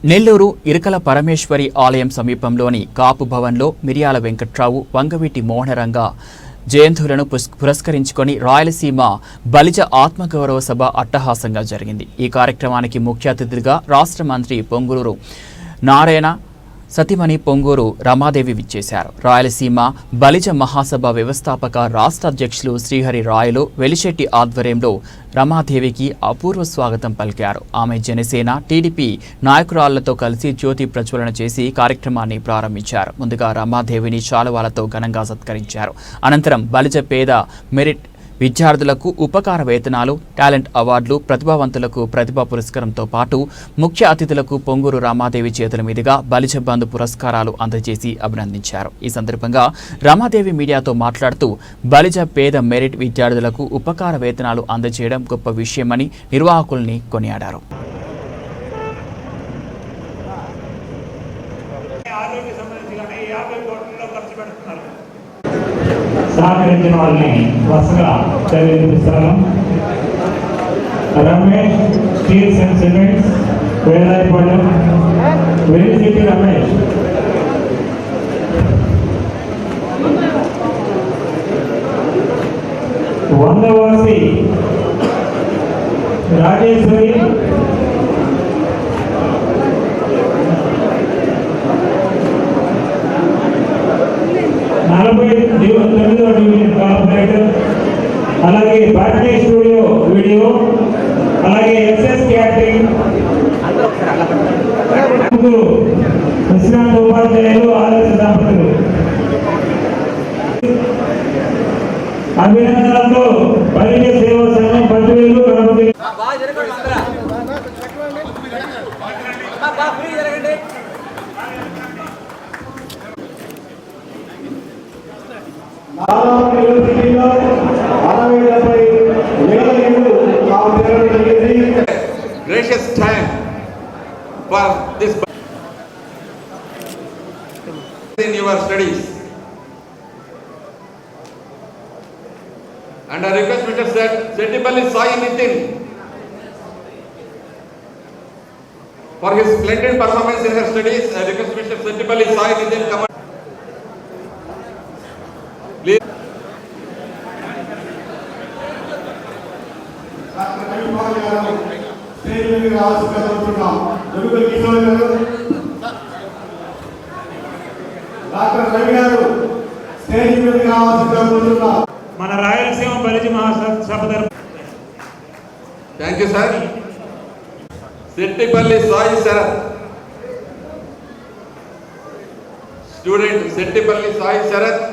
నెల్లూరు ఇరకల పరమేశ్వరి ఆలయం సమీపంలోని కాపు భవన్లో మిర్యాల వెంకట్రావు, వంగవీటి మోహనరంగ జయంతులను పురస్కరించుకొని రాయలసీమ బలిజ ఆత్మగౌరవ సభ అట్టహాసంగా జరిగింది. ఈ కార్యక్రమానికి ముఖ్య అతిథిగా రాష్ట్ర మంత్రి పొంగూరు నారాయణ, సతీమణి పొంగూరు రమాదేవి విచ్చేశారు. రాయలసీమ బలిజ మహాసభ వ్యవస్థాపక రాష్ట్ర అధ్యక్షులు శ్రీహరి రాయలు వెలిశెట్టి ఆధ్వర్యంలో రమాదేవికి అపూర్వ స్వాగతం పలికారు. ఆమె జనసేన, టీడీపీ నాయకురాళ్లతో కలిసి జ్యోతి ప్రజ్వలన చేసి కార్యక్రమాన్ని ప్రారంభించారు. ముందుగా రమాదేవిని శాలువాలతో ఘనంగా సత్కరించారు. అనంతరం బలిజ పేద మెరిట్ విద్యార్థులకు ఉపకార వేతనాలు, టాలెంట్ అవార్డులు, ప్రతిభావంతులకు ప్రతిభా పురస్కారంతో పాటు ముఖ్య అతిథులకు పొంగూరు రామాదేవి చేతుల మీదుగా బలిజ బంధు పురస్కారాలు అందజేసి అభినందించారు. ఈ సందర్భంగా రామాదేవి మీడియాతో మాట్లాడుతూ బలిజ పేద మెరిట్ విద్యార్థులకు ఉపకార వేతనాలు అందజేయడం గొప్ప విషయమని నిర్వాహకుల్ని కొనియాడారు. సహకరించిన వాళ్ళని వరుసగా చదివిస్తున్నాను. Ramesh, steels and cements, Vedayapalem, velocity Ramesh. Vandavasi Rajeshwari, అలాగే పార్టీ స్టూడియో వీడియో, అలాగే ఎస్ఎస్ క్యాటరింగ్, విశ్రాంతి ఉపాధ్యాయులు, ఆదర్శ దంపతులు అభినందనలతో బలిజ సేవా సంఘం 10,000 Ganapati. Gracious time for this in your studies, and I request Mr. Settipalli Sai Nitin for his splendid performance in her studies. I request Mr. Settipalli Sai Nitin come. Please. మన Rayalaseema Balija Mahasabha. Thank you sir. Settipalli Sai Sharath, student Settipalli Sai Sarath.